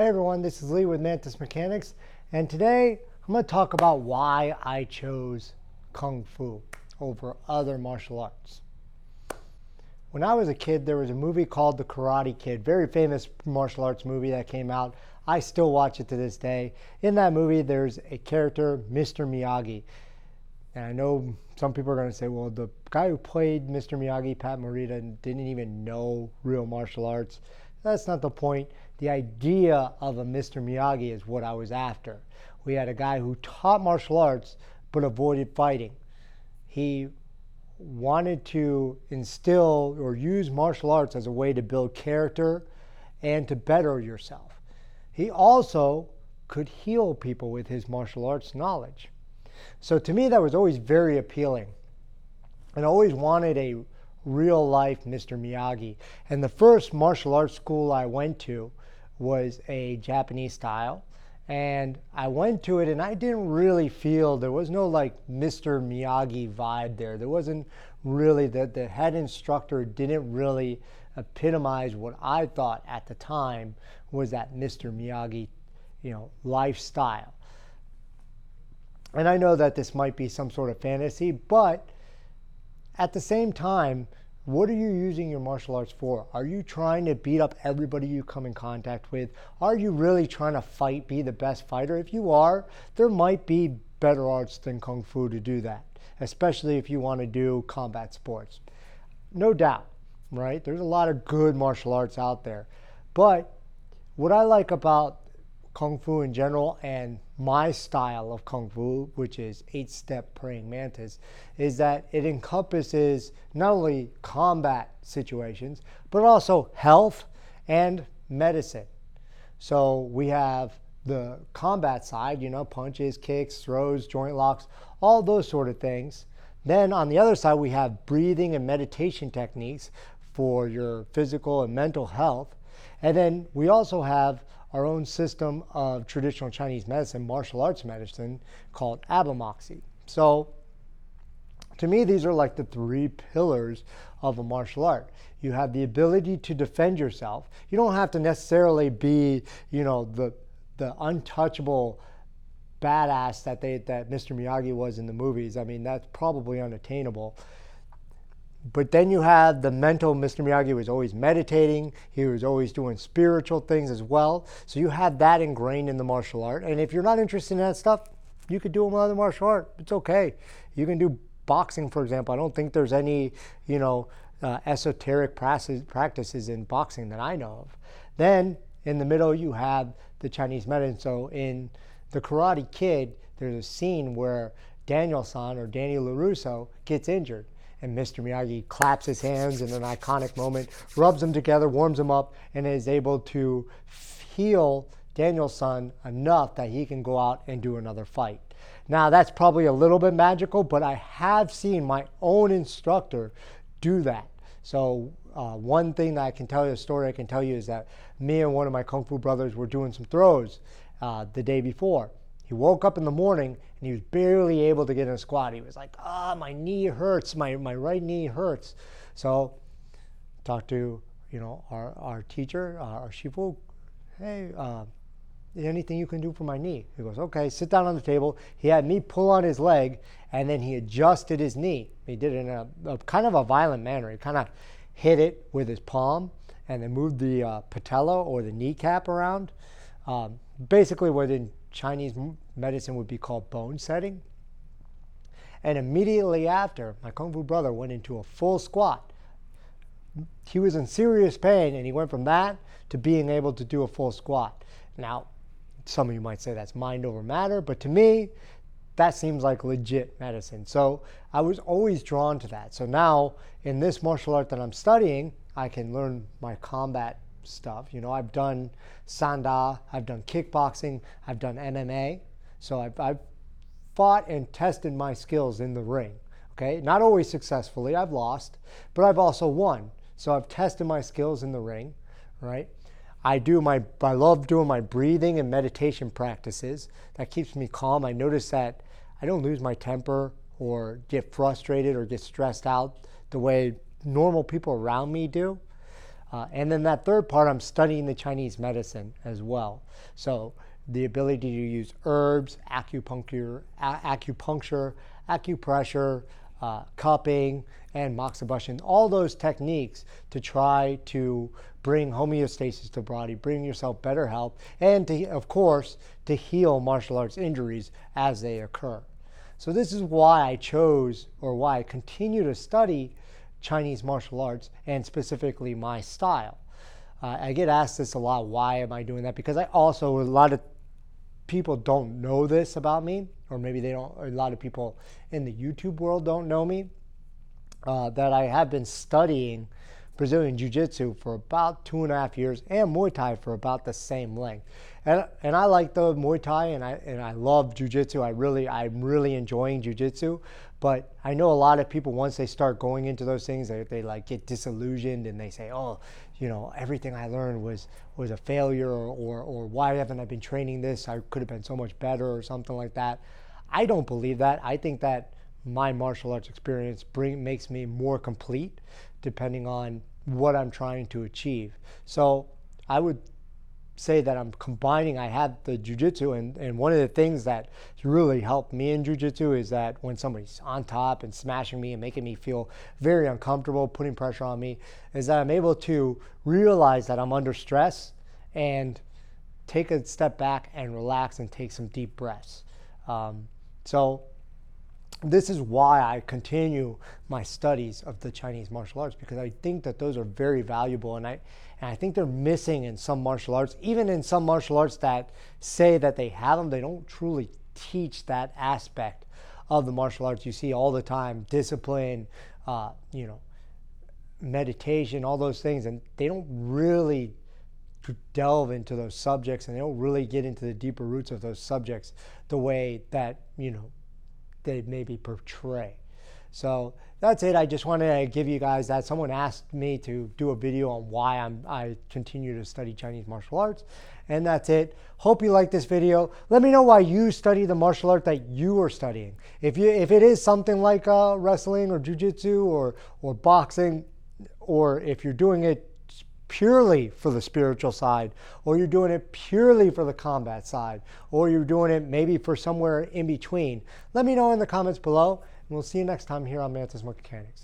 Hey everyone, this is Lee with Mantis Mechanics, and today I'm going to talk about why I chose Kung Fu over other martial arts. When I was a kid, there was a movie called The Karate Kid, very famous martial arts movie that came out. I still watch it to this day. In that movie, there's a character, Mr. Miyagi. And I know some people are going to say, well, the guy who played Mr. Miyagi, Pat Morita, didn't even know real martial arts. That's not the point. The idea of a Mr. Miyagi is what I was after. We had a guy who taught martial arts but avoided fighting. He wanted to instill or use martial arts as a way to build character and to better yourself. He also could heal people with his martial arts knowledge. So to me, that was always very appealing. And I always wanted a real life Mr. Miyagi. And the first martial arts school I went to was a Japanese style. And I went to it and I didn't really feel, there was no like Mr. Miyagi vibe there. There wasn't really, the head instructor didn't really epitomize what I thought at the time was that Mr. Miyagi, lifestyle. And I know that this might be some sort of fantasy, but at the same time, what are you using your martial arts for? Are you trying to beat up everybody you come in contact with? Are you really trying to fight, be the best fighter? If you are, there might be better arts than Kung Fu to do that, especially if you want to do combat sports. No doubt, right? There's a lot of good martial arts out there. But what I like about Kung Fu in general and my style of Kung Fu, which is 8-step praying mantis, is that it encompasses not only combat situations, but also health and medicine. So we have the combat side, punches, kicks, throws, joint locks, all those sort of things. Then on the other side, we have breathing and meditation techniques for your physical and mental health. And then we also have our own system of traditional Chinese medicine, martial arts medicine, called Abamoxy. So to me, these are like the three pillars of a martial art. You have the ability to defend yourself. You don't have to necessarily be, the untouchable badass that Mr. Miyagi was in the movies. I mean, that's probably unattainable. But then you have the mental. Mr. Miyagi was always meditating. He was always doing spiritual things as well. So you have that ingrained in the martial art. And if you're not interested in that stuff, you could do another martial art. It's okay. You can do boxing, for example. I don't think there's any, esoteric practices in boxing that I know of. Then in the middle, you have the Chinese medicine. So in The Karate Kid, there's a scene where Daniel-san or Danny LaRusso gets injured. And Mr. Miyagi claps his hands in an iconic moment, rubs them together, warms them up, and is able to heal Daniel-san enough that he can go out and do another fight. Now, that's probably a little bit magical, but I have seen my own instructor do that. So one thing that I can tell you, a story I can tell you, is that me and one of my Kung Fu brothers were doing some throws the day before. He woke up in the morning and he was barely able to get in a squat. He was like, my knee hurts, my right knee hurts. So talked to, our teacher, our shifu. Hey, anything you can do for my knee? He goes, okay, sit down on the table. He had me pull on his leg and then he adjusted his knee. He did it in a kind of a violent manner. He kind of hit it with his palm and then moved the patella or the kneecap around. Basically what in Chinese medicine would be called bone setting. And immediately after, my Kung Fu brother went into a full squat. He was in serious pain and he went from that to being able to do a full squat. Now, some of you might say that's mind over matter, but to me, that seems like legit medicine. So I was always drawn to that. So now in this martial art that I'm studying, I can learn my combat stuff. I've done Sanda, I've done kickboxing, I've done MMA. So I've fought and tested my skills in the ring. Okay, not always successfully. I've lost, but I've also won. So I've tested my skills in the ring, right? I love doing my breathing and meditation practices. That keeps me calm. I notice that I don't lose my temper or get frustrated or get stressed out the way normal people around me do. And then that third part, I'm studying the Chinese medicine as well. So the ability to use herbs, acupuncture, acupressure, cupping, and moxibustion, all those techniques to try to bring homeostasis to the body, bring yourself better health, and to, of course, to heal martial arts injuries as they occur. So this is why I chose, or why I continue to study Chinese martial arts, and specifically my style. I get asked this a lot, why am I doing that? Because a lot of people don't know this about me, or maybe they don't, a lot of people in the YouTube world don't know me, that I have been studying Brazilian Jiu-Jitsu for about 2.5 years and Muay Thai for about the same length. And I like the Muay Thai, and I love Jiu-Jitsu. I'm really enjoying Jiu-Jitsu. But I know a lot of people, once they start going into those things, they like get disillusioned, and they say, oh, you know, everything I learned was a failure, or why haven't I been training this? I could have been so much better, or something like that. I don't believe that. I think that my martial arts experience makes me more complete depending on what I'm trying to achieve. So I would say that I'm combining, I have the jiu-jitsu, and one of the things that really helped me in jiu-jitsu is that when somebody's on top and smashing me and making me feel very uncomfortable, putting pressure on me, is that I'm able to realize that I'm under stress and take a step back and relax and take some deep breaths. So this is why I continue my studies of the Chinese martial arts, because I think that those are very valuable, and I think they're missing in some martial arts. Even in some martial arts that say that they have them, they don't truly teach that aspect of the martial arts. You see all the time discipline, you know, meditation, all those things, and they don't really delve into those subjects, and they don't really get into the deeper roots of those subjects the way that, you know, they maybe portray. So that's it. I just wanted to give you guys that. Someone asked me to do a video on why I continue to study Chinese martial arts, and that's it. Hope you like this video. Let me know why you study the martial art that you are studying. If it is something like wrestling or jiu-jitsu or boxing, or if you're doing it purely for the spiritual side, or you're doing it purely for the combat side, or you're doing it maybe for somewhere in between, let me know in the comments below, and we'll see you next time here on Mantis Mechanics.